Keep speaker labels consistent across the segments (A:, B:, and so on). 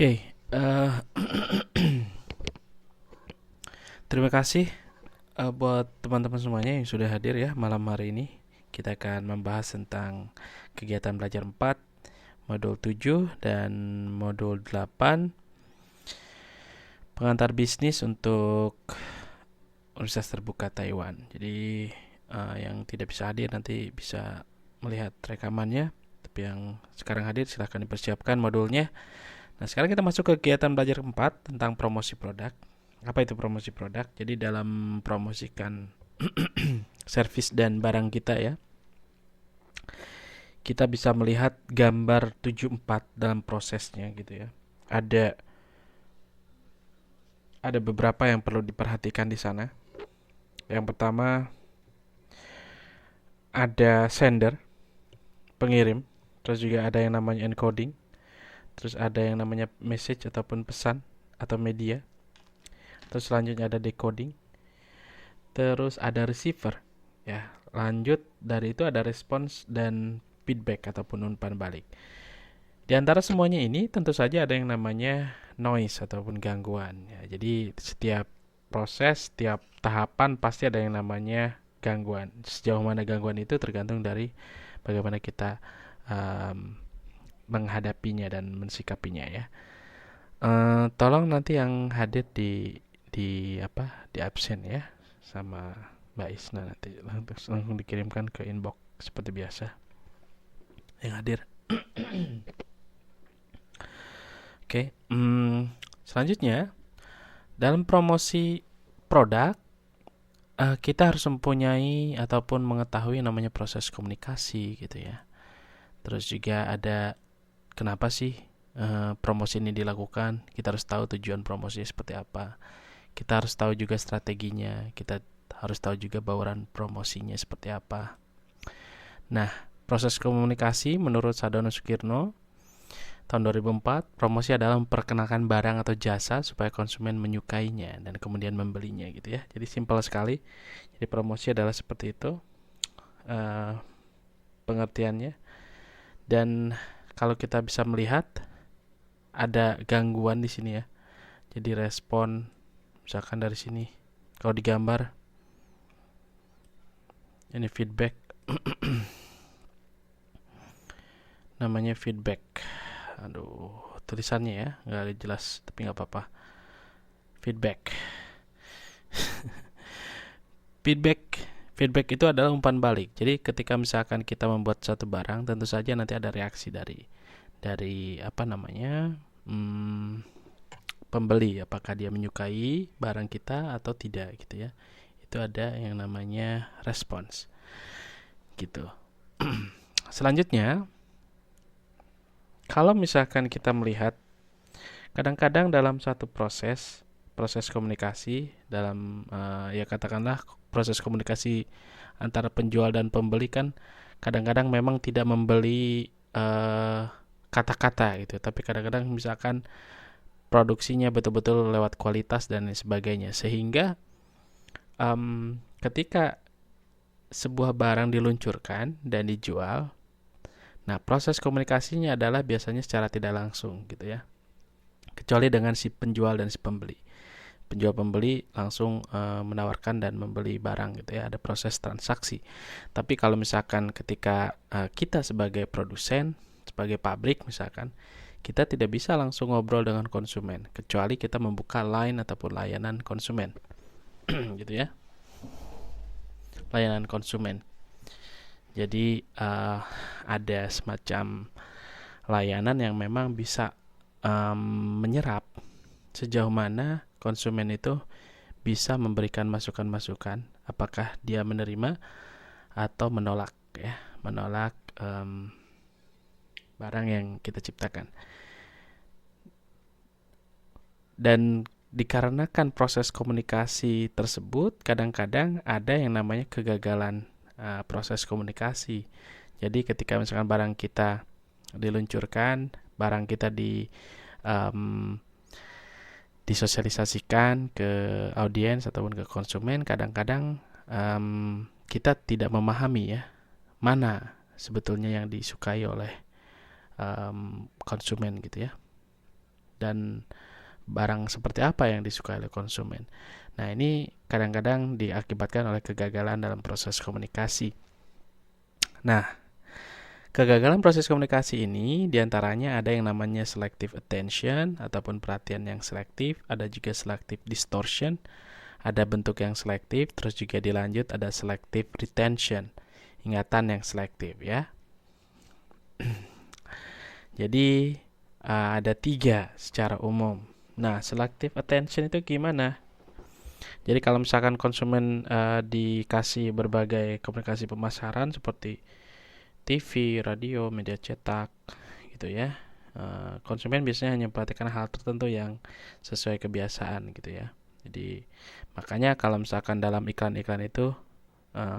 A: Oke, terima kasih buat teman-teman semuanya yang sudah hadir ya malam hari ini. Kita akan membahas tentang kegiatan belajar 4, modul 7 dan modul 8, pengantar bisnis untuk Universitas Terbuka Taiwan. Jadi yang tidak bisa hadir nanti bisa melihat rekamannya, tapi yang sekarang hadir silahkan dipersiapkan modulnya. Nah, sekarang kita masuk ke kegiatan belajar 4 tentang promosi produk. Apa itu promosi produk? Jadi dalam promosikan servis dan barang kita ya, kita bisa melihat gambar 74 dalam prosesnya gitu ya. Ada beberapa yang perlu diperhatikan di sana. Yang pertama ada sender, pengirim, terus juga ada yang namanya encoding, terus ada yang namanya message ataupun pesan atau media, terus selanjutnya ada decoding, terus ada receiver ya, lanjut dari itu ada response dan feedback ataupun umpan balik. Di antara semuanya ini tentu saja ada yang namanya noise ataupun gangguan ya. Jadi setiap proses, setiap tahapan pasti ada yang namanya gangguan. Sejauh mana gangguan itu tergantung dari bagaimana kita menghadapinya dan mensikapinya ya. Tolong nanti yang hadir di absen ya sama Mbak Isna, nanti langsung dikirimkan ke inbox seperti biasa yang hadir. Oke, selanjutnya dalam promosi produk kita harus mempunyai ataupun mengetahui namanya proses komunikasi gitu ya. Terus juga ada kenapa sih promosi ini dilakukan. Kita harus tahu tujuan promosi seperti apa. Kita harus tahu juga strateginya. Kita harus tahu juga bauran promosinya seperti apa. Nah, proses komunikasi menurut Sadono Sukirno tahun 2004, promosi adalah memperkenalkan barang atau jasa supaya konsumen menyukainya dan kemudian membelinya gitu ya. Jadi simpel sekali. Jadi promosi adalah seperti itu pengertiannya. Dan kalau kita bisa melihat ada gangguan di sini ya. Jadi respon misalkan dari sini. Kalau digambar ini feedback. Namanya feedback. Aduh, tulisannya ya nggak jelas, tapi nggak apa-apa. Feedback. Feedback itu adalah umpan balik. Jadi ketika misalkan kita membuat satu barang, tentu saja nanti ada reaksi dari apa namanya pembeli, apakah dia menyukai barang kita atau tidak gitu ya. Itu ada yang namanya respons gitu. Selanjutnya, kalau misalkan kita melihat kadang-kadang dalam satu proses komunikasi dalam ya katakanlah proses komunikasi antara penjual dan pembeli kan kadang-kadang memang tidak membeli kata-kata gitu, tapi kadang-kadang misalkan produksinya betul-betul lewat kualitas dan sebagainya, sehingga ketika sebuah barang diluncurkan dan dijual, nah proses komunikasinya adalah biasanya secara tidak langsung gitu ya, kecuali dengan si penjual dan si pembeli. Penjual pembeli langsung menawarkan dan membeli barang gitu ya, ada proses transaksi. Tapi kalau misalkan ketika kita sebagai produsen, sebagai pabrik misalkan, kita tidak bisa langsung ngobrol dengan konsumen kecuali kita membuka line ataupun layanan konsumen. Gitu ya, layanan konsumen. Jadi ada semacam layanan yang memang bisa menyerap sejauh mana konsumen itu bisa memberikan masukan-masukan apakah dia menerima atau menolak ya, menolak barang yang kita ciptakan. Dan dikarenakan proses komunikasi tersebut kadang-kadang ada yang namanya kegagalan proses komunikasi. Jadi ketika misalkan barang kita diluncurkan, barang kita disosialisasikan ke audiens ataupun ke konsumen, kadang-kadang kita tidak memahami ya mana sebetulnya yang disukai oleh konsumen gitu ya, dan barang seperti apa yang disukai oleh konsumen. Nah, ini kadang-kadang diakibatkan oleh kegagalan dalam proses komunikasi. Nah, kegagalan proses komunikasi ini diantaranya ada yang namanya selective attention ataupun perhatian yang selektif, ada juga selective distortion, ada bentuk yang selektif, terus juga dilanjut ada selective retention, ingatan yang selektif ya. Jadi ada 3 secara umum. Nah, selective attention itu gimana? Jadi kalau misalkan konsumen dikasih berbagai komunikasi pemasaran seperti TV, radio, media cetak gitu ya, konsumen biasanya hanya memperhatikan hal tertentu yang sesuai kebiasaan gitu ya. Jadi makanya kalau misalkan dalam iklan-iklan itu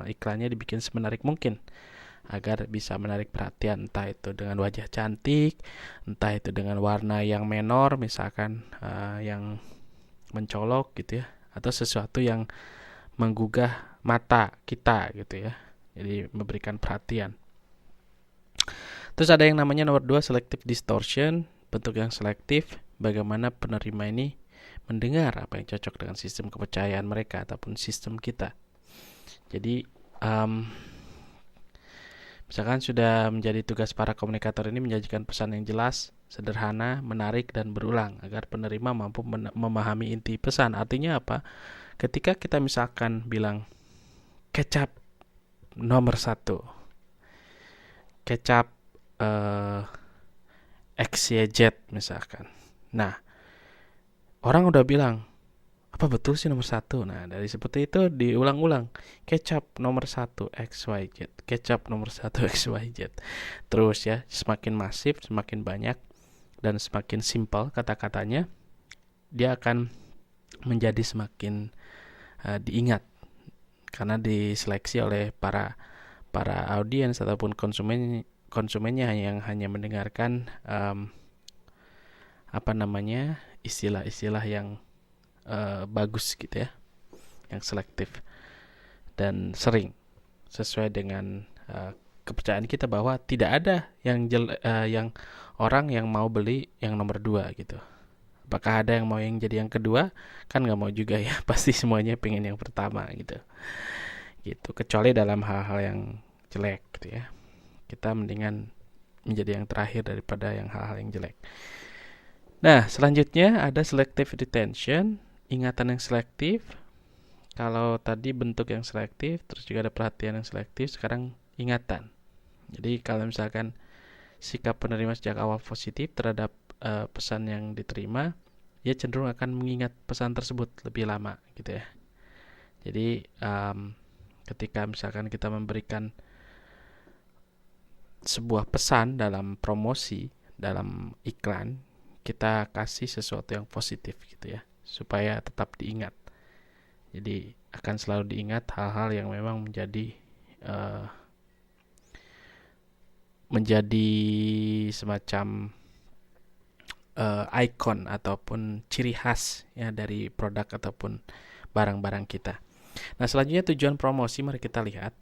A: iklannya dibikin semenarik mungkin agar bisa menarik perhatian, entah itu dengan wajah cantik, entah itu dengan warna yang menor misalkan yang mencolok gitu ya, atau sesuatu yang menggugah mata kita gitu ya, jadi memberikan perhatian. Terus ada yang namanya nomor 2 selective distortion, bentuk yang selektif, bagaimana penerima ini mendengar apa yang cocok dengan sistem kepercayaan mereka ataupun sistem kita. Jadi misalkan sudah menjadi tugas para komunikator ini menyajikan pesan yang jelas, sederhana, menarik, dan berulang agar penerima mampu memahami inti pesan. Artinya apa? Ketika kita misalkan bilang kecap nomor 1, kecap XYZ misalkan. Nah, orang udah bilang, apa betul sih nomor 1? Nah, dari seperti itu diulang-ulang. Kecap nomor 1 XYZ, kecap nomor 1 XYZ. Terus ya, semakin masif, semakin banyak, dan semakin simpel kata-katanya, dia akan menjadi semakin diingat karena diseleksi oleh para audiens ataupun konsumennya yang hanya mendengarkan istilah-istilah yang bagus gitu ya, yang selektif dan sering sesuai dengan kepercayaan kita bahwa tidak ada yang orang yang mau beli yang nomor 2 gitu. Apakah ada yang mau yang jadi yang kedua? Kan nggak mau juga ya, pasti semuanya pengen yang pertama gitu. Kecuali dalam hal-hal yang jelek gitu ya, kita mendingan menjadi yang terakhir daripada yang hal-hal yang jelek. Nah, selanjutnya ada selective retention, ingatan yang selektif. Kalau tadi bentuk yang selektif, terus juga ada perhatian yang selektif, sekarang ingatan. Jadi kalau misalkan sikap penerima sejak awal positif terhadap pesan yang diterima, dia cenderung akan mengingat pesan tersebut lebih lama gitu ya. Jadi ketika misalkan kita memberikan sebuah pesan dalam promosi, dalam iklan, kita kasih sesuatu yang positif gitu ya, supaya tetap diingat. Jadi akan selalu diingat hal-hal yang memang menjadi semacam ikon ataupun ciri khas ya dari produk ataupun barang-barang kita. Nah, selanjutnya tujuan promosi, mari kita lihat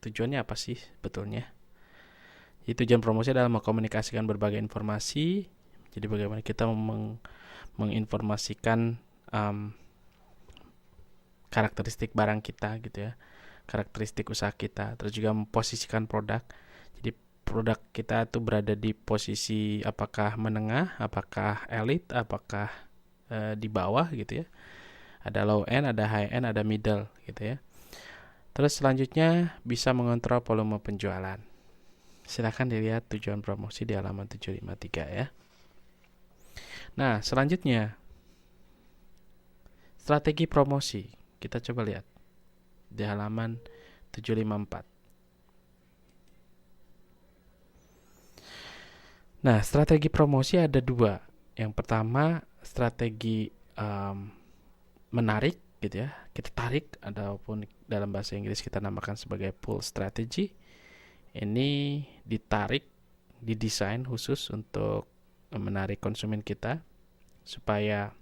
A: tujuannya apa sih sebetulnya. Jadi tujuan promosi adalah mengkomunikasikan berbagai informasi. Jadi bagaimana kita menginformasikan karakteristik barang kita gitu ya, karakteristik usaha kita, terus juga memposisikan produk. Jadi produk kita tuh berada di posisi apakah menengah, apakah elit, apakah di bawah gitu ya. Ada low end, ada high end, ada middle gitu ya. Terus selanjutnya bisa mengontrol volume penjualan. Silakan dilihat tujuan promosi di halaman 753 ya. Nah, selanjutnya strategi promosi. Kita coba lihat di halaman 754. Nah, strategi promosi ada dua. Yang pertama, strategi menarik gitu ya. Kita tarik, ataupun dalam bahasa Inggris kita namakan sebagai pull strategy. Ini ditarik, didesain khusus untuk menarik konsumen kita supaya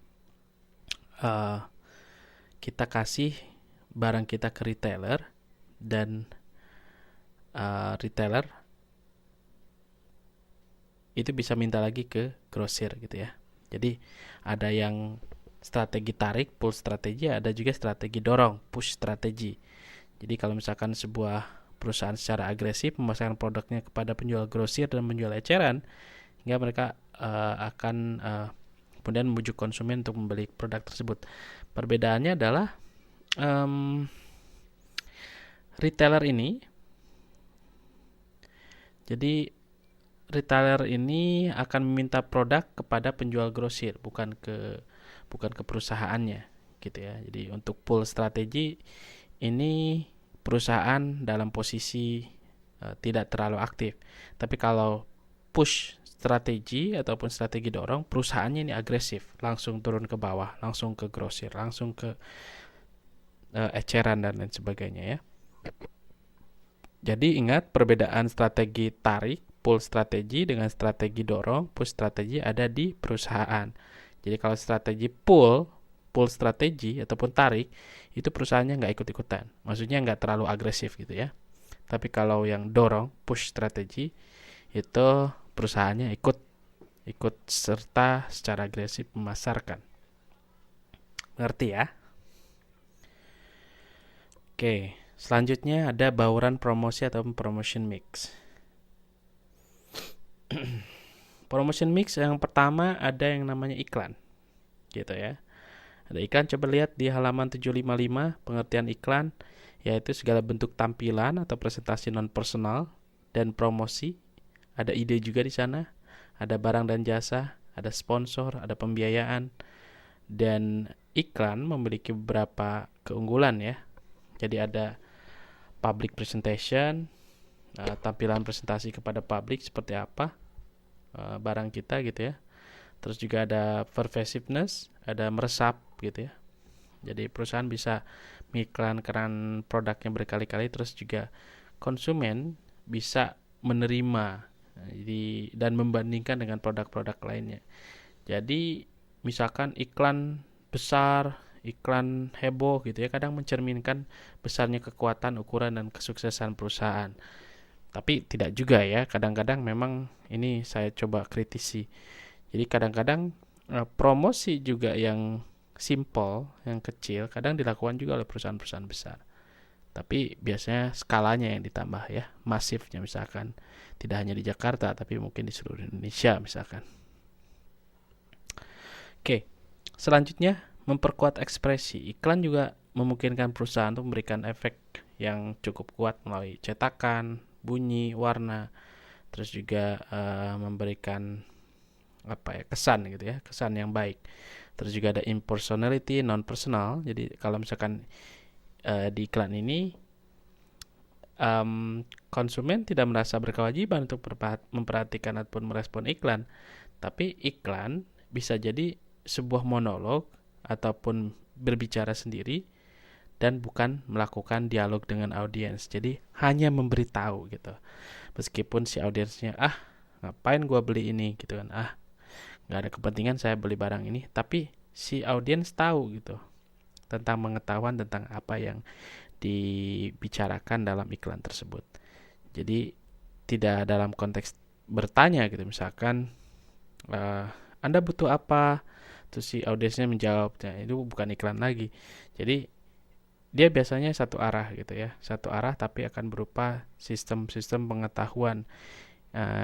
A: kita kasih barang kita ke retailer, dan retailer itu bisa minta lagi ke grosir gitu ya. Jadi ada yang strategi tarik, pull strategi, ada juga strategi dorong, push strategi. Jadi kalau misalkan sebuah perusahaan secara agresif memasarkan produknya kepada penjual grosir dan menjual eceran, hingga mereka akan kemudian membujuk konsumen untuk membeli produk tersebut. Perbedaannya adalah retailer ini, jadi retailer ini akan meminta produk kepada penjual grosir, bukan ke perusahaannya gitu ya. Jadi untuk pull strategi ini perusahaan dalam posisi tidak terlalu aktif. Tapi kalau push strategi ataupun strategi dorong, perusahaannya ini agresif, langsung turun ke bawah, langsung ke grosir, langsung ke eceran dan lain sebagainya ya. Jadi ingat perbedaan strategi tarik, pull strategi, dengan strategi dorong, push strategi ada di perusahaan. Jadi kalau strategi pull strategi ataupun tarik, itu perusahaannya nggak ikut-ikutan. Maksudnya nggak terlalu agresif gitu ya. Tapi kalau yang dorong, push strategi, itu perusahaannya ikut serta secara agresif memasarkan. Ngerti ya? Oke, selanjutnya ada bauran promosi atau promotion mix. Promotion mix yang pertama ada yang namanya iklan. Gitu ya. Ada iklan, coba lihat di halaman 755, pengertian iklan yaitu segala bentuk tampilan atau presentasi non-personal dan promosi. Ada ide juga di sana, ada barang dan jasa, ada sponsor, ada pembiayaan. Dan iklan memiliki beberapa keunggulan ya. Jadi ada public presentation, tampilan presentasi kepada publik seperti apa barang kita gitu ya. Terus juga ada pervasiveness, ada meresap gitu ya. Jadi perusahaan bisa mengiklankan produknya berkali-kali, terus juga konsumen bisa menerima dan membandingkan dengan produk-produk lainnya. Jadi misalkan iklan besar, iklan heboh gitu ya, kadang mencerminkan besarnya kekuatan, ukuran, dan kesuksesan perusahaan. Tapi tidak juga ya, kadang-kadang memang ini saya coba kritisi. Jadi kadang-kadang promosi juga yang simple, yang kecil, kadang dilakukan juga oleh perusahaan-perusahaan besar. Tapi biasanya skalanya yang ditambah ya, masifnya misalkan. Tidak hanya di Jakarta, tapi mungkin di seluruh Indonesia misalkan. Oke, selanjutnya memperkuat ekspresi. Iklan juga memungkinkan perusahaan untuk memberikan efek yang cukup kuat melalui cetakan, bunyi, warna, terus juga memberikan kesan gitu ya, kesan yang baik. Terus juga ada impersonality, non personal. Jadi kalau misalkan di iklan ini konsumen tidak merasa berkewajiban untuk memperhatikan ataupun merespon iklan, tapi iklan bisa jadi sebuah monolog ataupun berbicara sendiri dan bukan melakukan dialog dengan audiens. Jadi hanya memberitahu gitu. Meskipun si audiensnya ngapain gua beli ini gitu kan, nggak ada kepentingan saya beli barang ini, tapi si audiens tahu gitu tentang pengetahuan tentang apa yang dibicarakan dalam iklan tersebut. Jadi tidak dalam konteks bertanya gitu, misalkan Anda butuh apa, terus si audiensnya menjawab, itu bukan iklan lagi. Jadi dia biasanya satu arah gitu ya, satu arah, tapi akan berupa sistem-sistem pengetahuan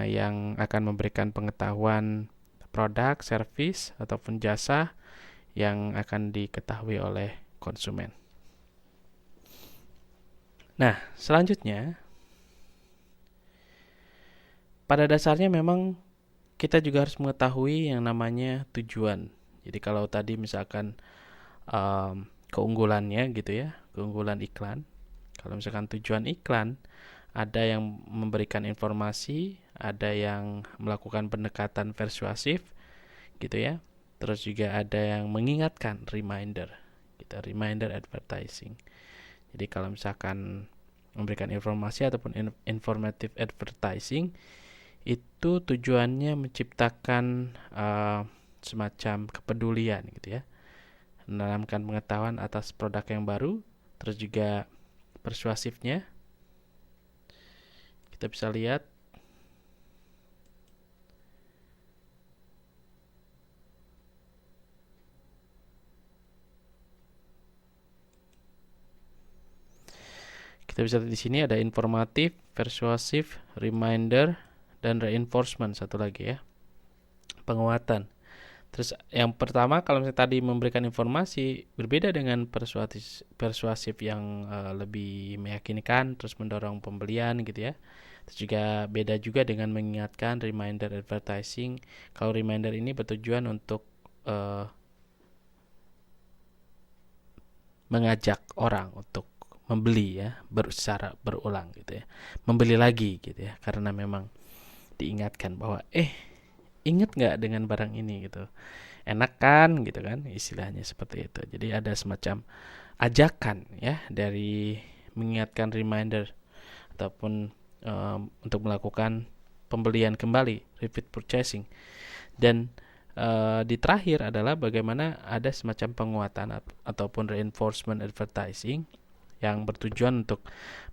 A: yang akan memberikan pengetahuan produk, service, ataupun jasa yang akan diketahui oleh konsumen. Nah, selanjutnya pada dasarnya memang kita juga harus mengetahui yang namanya tujuan. Jadi kalau tadi misalkan keunggulannya gitu ya, keunggulan iklan. Kalau misalkan tujuan iklan, ada yang memberikan informasi, ada yang melakukan pendekatan persuasif gitu ya. Terus juga ada yang mengingatkan, reminder. Kita reminder advertising. Jadi kalau misalkan memberikan informasi ataupun informative advertising, itu tujuannya menciptakan semacam kepedulian gitu ya, menanamkan pengetahuan atas produk yang baru. Terus juga persuasifnya kita bisa lihat di sini ada informatif, persuasif, reminder, dan reinforcement satu lagi ya, penguatan. Terus yang pertama kalau misalnya tadi memberikan informasi, berbeda dengan persuasif yang lebih meyakinkan, terus mendorong pembelian gitu ya. Terus juga beda juga dengan mengingatkan, reminder advertising. Kalau reminder ini bertujuan untuk mengajak orang untuk membeli ya, secara berulang gitu ya, membeli lagi gitu ya, karena memang diingatkan bahwa ingat nggak dengan barang ini gitu, enak kan gitu kan, istilahnya seperti itu. Jadi ada semacam ajakan ya dari mengingatkan, reminder, ataupun untuk melakukan pembelian kembali, repeat purchasing. Dan di terakhir adalah bagaimana ada semacam penguatan ataupun reinforcement advertising yang bertujuan untuk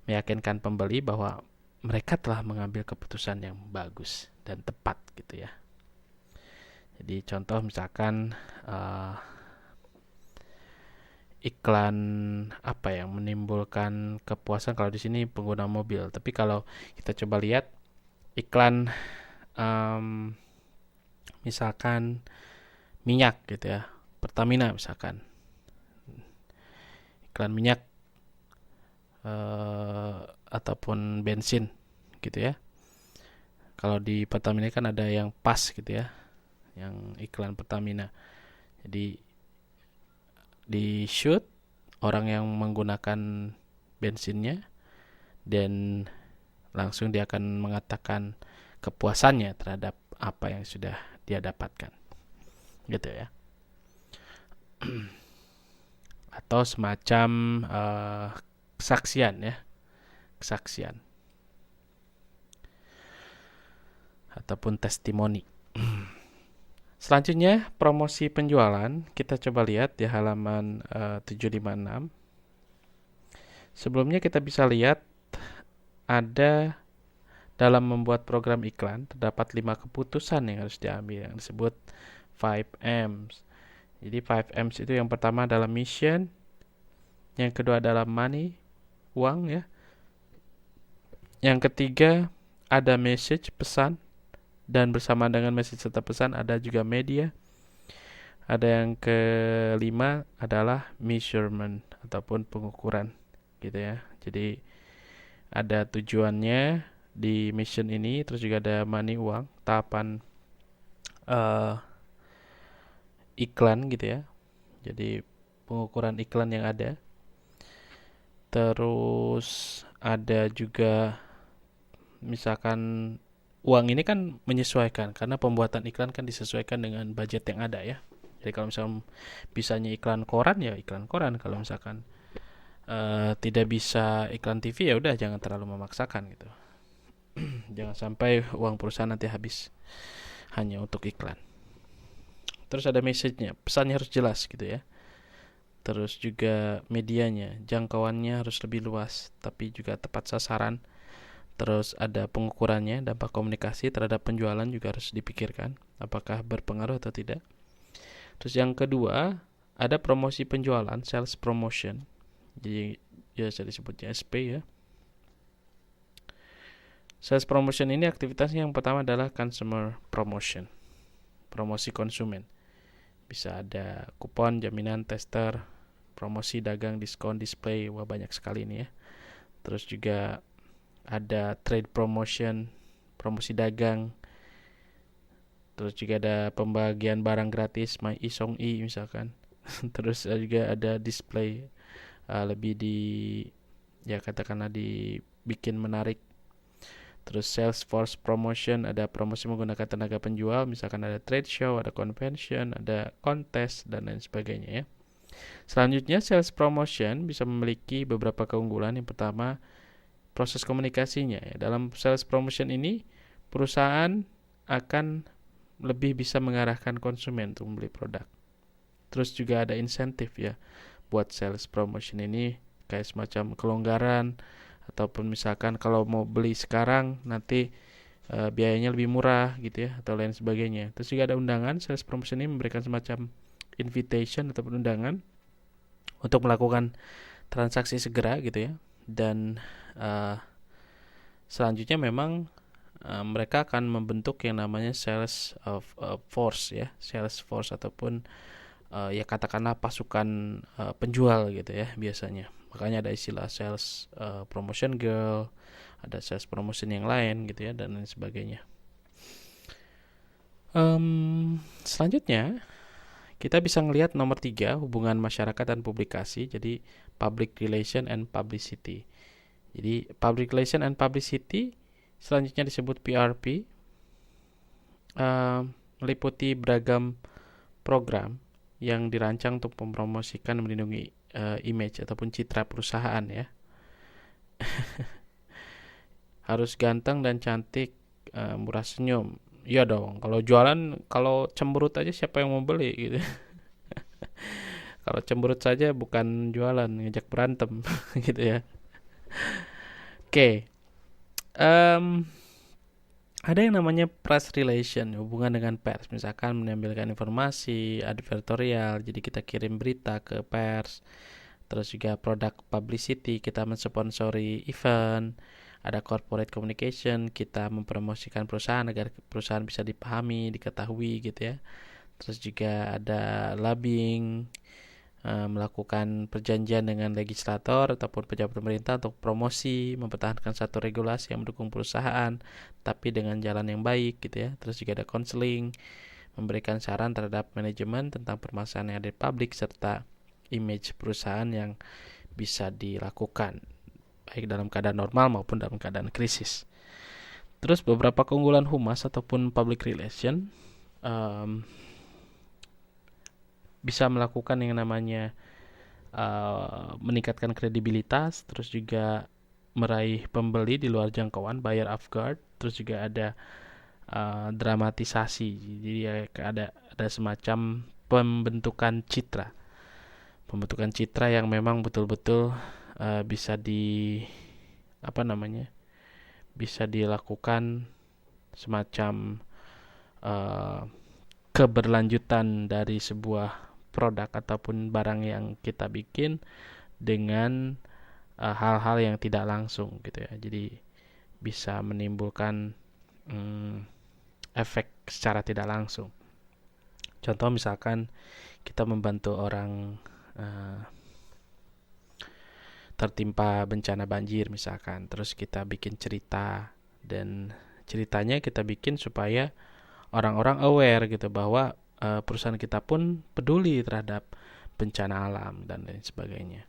A: meyakinkan pembeli bahwa mereka telah mengambil keputusan yang bagus dan tepat gitu ya. Jadi contoh misalkan iklan apa yang menimbulkan kepuasan, kalau di sini pengguna mobil. Tapi kalau kita coba lihat iklan misalkan minyak gitu ya, Pertamina misalkan, iklan minyak ataupun bensin gitu ya. Kalau di Pertamina kan ada yang pas gitu ya, yang iklan Pertamina. Jadi di shoot orang yang menggunakan bensinnya, dan langsung dia akan mengatakan kepuasannya terhadap apa yang sudah dia dapatkan gitu ya. Atau semacam kesaksian ya, kesaksian ataupun testimoni. Selanjutnya promosi penjualan, kita coba lihat di halaman 756. Sebelumnya kita bisa lihat ada dalam membuat program iklan terdapat 5 keputusan yang harus diambil yang disebut 5M's. Jadi 5M's itu yang pertama adalah mission, yang kedua adalah money, uang ya. Yang ketiga ada message, pesan, dan bersama dengan message serta pesan ada juga media. Ada yang kelima adalah measurement ataupun pengukuran gitu ya. Jadi ada tujuannya di mission ini, terus juga ada money, uang, tahapan iklan gitu ya. Jadi pengukuran iklan yang ada. Terus ada juga misalkan uang ini kan menyesuaikan, karena pembuatan iklan kan disesuaikan dengan budget yang ada ya. Jadi kalau misalkan bisanya iklan koran ya iklan koran, kalau misalkan tidak bisa iklan TV ya udah jangan terlalu memaksakan gitu. Jangan sampai uang perusahaan nanti habis hanya untuk iklan. Terus ada message-nya, pesannya harus jelas gitu ya. Terus juga medianya, jangkauannya harus lebih luas tapi juga tepat sasaran. Terus ada pengukurannya, dampak komunikasi terhadap penjualan juga harus dipikirkan, apakah berpengaruh atau tidak. Terus yang kedua, ada promosi penjualan, sales promotion. Jadi biasa disebutnya SP ya. Sales promotion ini aktivitasnya yang pertama adalah consumer promotion, promosi konsumen. Bisa ada kupon, jaminan, tester, promosi dagang, diskon, display, wah banyak sekali ini ya. Terus juga ada trade promotion, promosi dagang. Terus juga ada pembagian barang gratis, My Isong I misalkan. Terus juga ada display, lebih di, ya katakanlah dibikin menarik. Terus sales force promotion, ada promosi menggunakan tenaga penjual, misalkan ada trade show, ada convention, ada kontes, dan lain sebagainya ya. Selanjutnya, sales promotion bisa memiliki beberapa keunggulan. Yang pertama, proses komunikasinya ya. Dalam sales promotion ini, perusahaan akan lebih bisa mengarahkan konsumen untuk membeli produk. Terus juga ada insentif ya buat sales promotion ini, kayak semacam kelonggaran, ataupun misalkan kalau mau beli sekarang nanti biayanya lebih murah gitu ya, atau lain sebagainya. Terus juga ada undangan. Sales promotion ini memberikan semacam invitation ataupun undangan untuk melakukan transaksi segera gitu ya. Dan selanjutnya memang mereka akan membentuk yang namanya sales of force ya, sales force ataupun ya katakanlah pasukan penjual gitu ya biasanya. Makanya ada istilah sales promotion girl, ada sales promotion yang lain gitu ya, dan lain sebagainya. Selanjutnya kita bisa ngelihat nomor 3, hubungan masyarakat dan publikasi. Jadi public relation and publicity. Jadi public relation and publicity selanjutnya disebut PRP, meliputi beragam program yang dirancang untuk mempromosikan dan melindungi image ataupun citra perusahaan ya. Harus ganteng dan cantik, murah senyum. Iya dong, kalau jualan, kalau cemberut aja siapa yang mau beli gitu. Kalau cemberut saja bukan jualan, ngejak berantem gitu ya. Oke. Ada yang namanya press relation, hubungan dengan pers. Misalkan menambilkan informasi, advertorial, jadi kita kirim berita ke pers. Terus juga product publicity, kita mensponsori event. Ada corporate communication, kita mempromosikan perusahaan agar perusahaan bisa dipahami, diketahui gitu ya. Terus juga ada lobbying, melakukan perjanjian dengan legislator ataupun pejabat pemerintah untuk promosi, mempertahankan satu regulasi yang mendukung perusahaan tapi dengan jalan yang baik gitu ya. Terus juga ada counseling, memberikan saran terhadap manajemen tentang permasalahan yang ada di publik serta image perusahaan yang bisa dilakukan baik dalam keadaan normal maupun dalam keadaan krisis. Terus beberapa keunggulan humas ataupun public relation, bisa melakukan yang namanya meningkatkan kredibilitas, terus juga meraih pembeli di luar jangkauan, buyer off guard. Terus juga ada dramatisasi, jadi ada semacam pembentukan citra yang memang betul-betul bisa bisa dilakukan semacam keberlanjutan dari sebuah produk ataupun barang yang kita bikin dengan hal-hal yang tidak langsung gitu ya. Jadi bisa menimbulkan efek secara tidak langsung. Contoh misalkan kita membantu orang tertimpa bencana banjir misalkan, terus kita bikin cerita, dan ceritanya kita bikin supaya orang-orang aware gitu bahwa perusahaan kita pun peduli terhadap bencana alam dan lain sebagainya.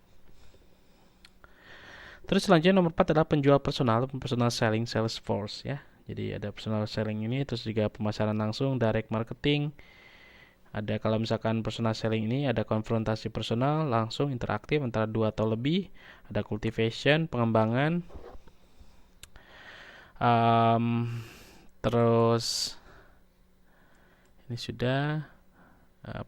A: Terus selanjutnya nomor 4 adalah penjual personal selling, sales force ya. Jadi ada personal selling ini, terus juga pemasaran langsung, direct marketing. Ada kalau misalkan personal selling ini ada konfrontasi personal langsung interaktif antara 2 atau lebih. Ada cultivation, pengembangan. Terus ini sudah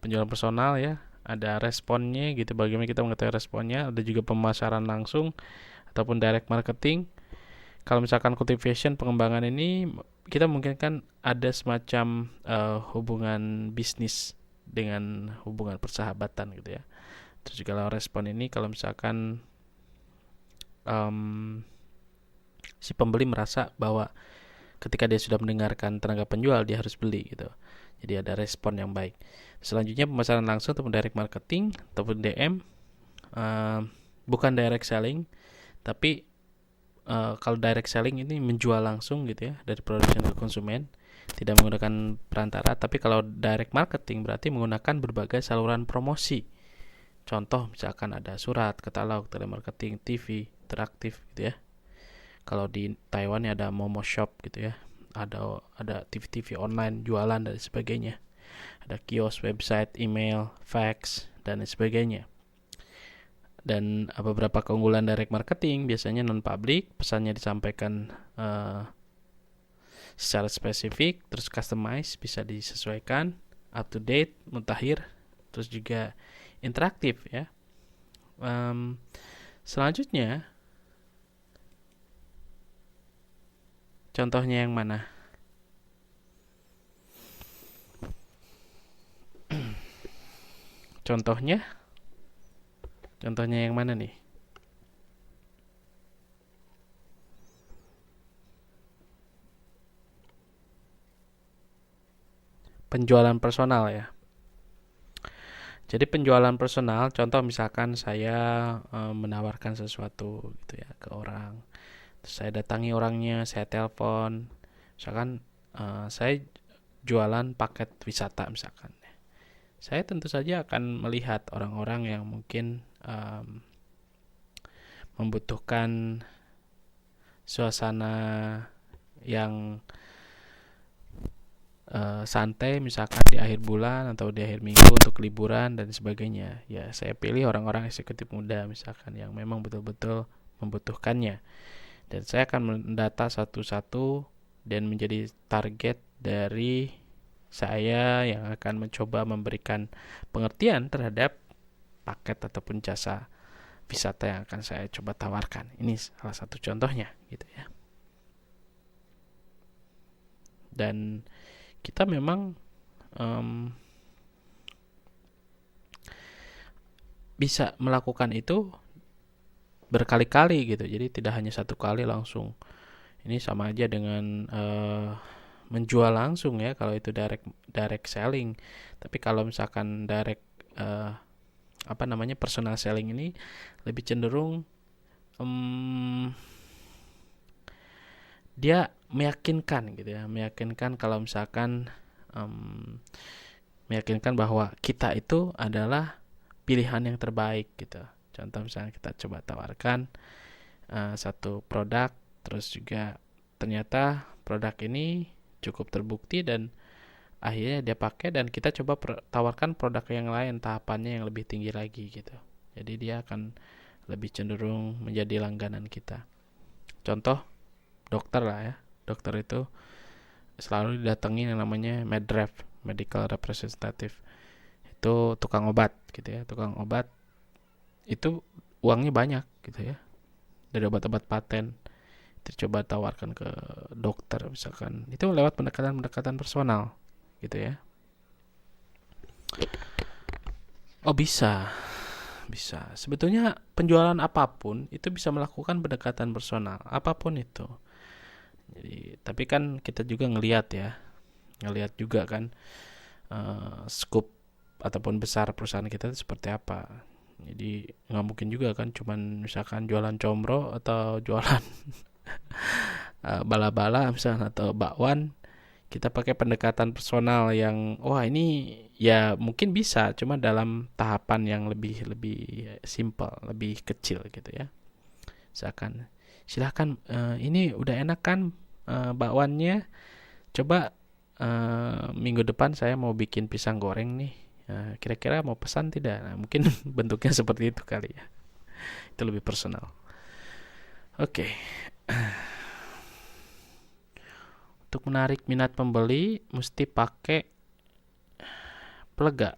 A: penjualan personal ya. Ada responnya gitu, bagaimana kita mengetahui responnya. Ada juga pemasaran langsung ataupun direct marketing. Kalau misalkan cultivation, pengembangan ini kita mungkin kan ada semacam hubungan bisnis dengan hubungan persahabatan gitu ya. Terus juga kalau respon ini kalau misalkan si pembeli merasa bahwa ketika dia sudah mendengarkan tenaga penjual dia harus beli gitu. Jadi ada respon yang baik. Selanjutnya pemasaran langsung ataupun direct marketing ataupun DM, bukan direct selling, tapi kalau direct selling ini menjual langsung gitu ya, dari produsen ke konsumen, tidak menggunakan perantara. Tapi kalau direct marketing berarti menggunakan berbagai saluran promosi Contoh misalkan ada surat, katalog, telemarketing, TV, interaktif gitu ya. Kalau di Taiwan ya ada Momo Shop gitu ya. Ada TV-TV online, jualan dan sebagainya. Ada kios, website, email, fax dan sebagainya. Dan beberapa keunggulan direct marketing biasanya non public, pesannya disampaikan secara spesifik, terus customize, bisa disesuaikan, up to date, mutakhir, terus juga interaktif ya. Selanjutnya, contohnya yang mana? Contohnya yang mana nih? Penjualan personal ya. Jadi penjualan personal, contoh misalkan saya menawarkan sesuatu gitu ya ke orang. Terus saya datangi orangnya, saya telepon. Misalkan saya jualan paket wisata misalkan. Saya tentu saja akan melihat orang-orang yang mungkin membutuhkan suasana yang santai misalkan di akhir bulan atau di akhir minggu untuk liburan dan sebagainya. Ya, saya pilih orang-orang eksekutif muda misalkan yang memang betul-betul membutuhkannya. Dan saya akan mendata satu-satu dan menjadi target dari saya yang akan mencoba memberikan pengertian terhadap paket ataupun jasa wisata yang akan saya coba tawarkan. Ini salah satu contohnya gitu ya. Dan kita memang bisa melakukan itu berkali-kali gitu. Jadi tidak hanya satu kali langsung. Ini sama aja dengan menjual langsung ya kalau itu direct selling. Tapi kalau misalkan direct personal selling ini lebih cenderung dia meyakinkan gitu ya, meyakinkan kalau misalkan meyakinkan bahwa kita itu adalah pilihan yang terbaik gitu. Contoh misalnya kita coba tawarkan satu produk, terus juga ternyata produk ini cukup terbukti dan akhirnya dia pakai, dan kita coba tawarkan produk yang lain, tahapannya yang lebih tinggi lagi gitu. Jadi dia akan lebih cenderung menjadi langganan kita. Contoh dokter lah ya. Dokter itu selalu didatangi yang namanya medrep, medical representative. Itu tukang obat gitu ya. Tukang obat itu uangnya banyak gitu ya. Dari obat-obat paten itu coba tawarkan ke dokter misalkan. Itu lewat pendekatan personal gitu ya. Oh bisa. Sebetulnya penjualan apapun itu bisa melakukan pendekatan personal, apapun itu. Jadi, tapi kan kita juga ngelihat juga kan scope ataupun besar perusahaan kita itu seperti apa. Jadi nggak mungkin juga kan cuman misalkan jualan combro atau jualan bala-bala misalnya atau bakwan, kita pakai pendekatan personal yang ini ya mungkin bisa, cuma dalam tahapan yang lebih simple, lebih kecil gitu ya. Misalkan silakan ini udah enak kan bakwannya, coba minggu depan saya mau bikin pisang goreng nih, kira-kira mau pesan tidak? Nah, mungkin bentuknya seperti itu kali ya. Itu lebih personal. Oke. Untuk menarik minat pembeli mesti pakai pelega.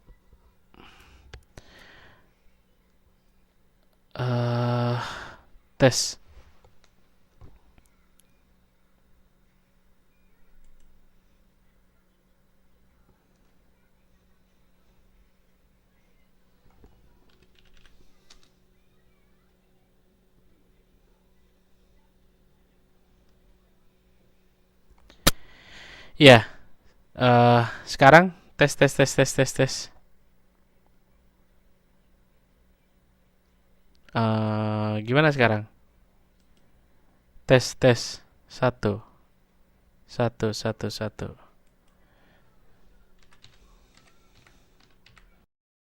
A: Tes. Ya, sekarang tes. Gimana sekarang? Tes. Satu.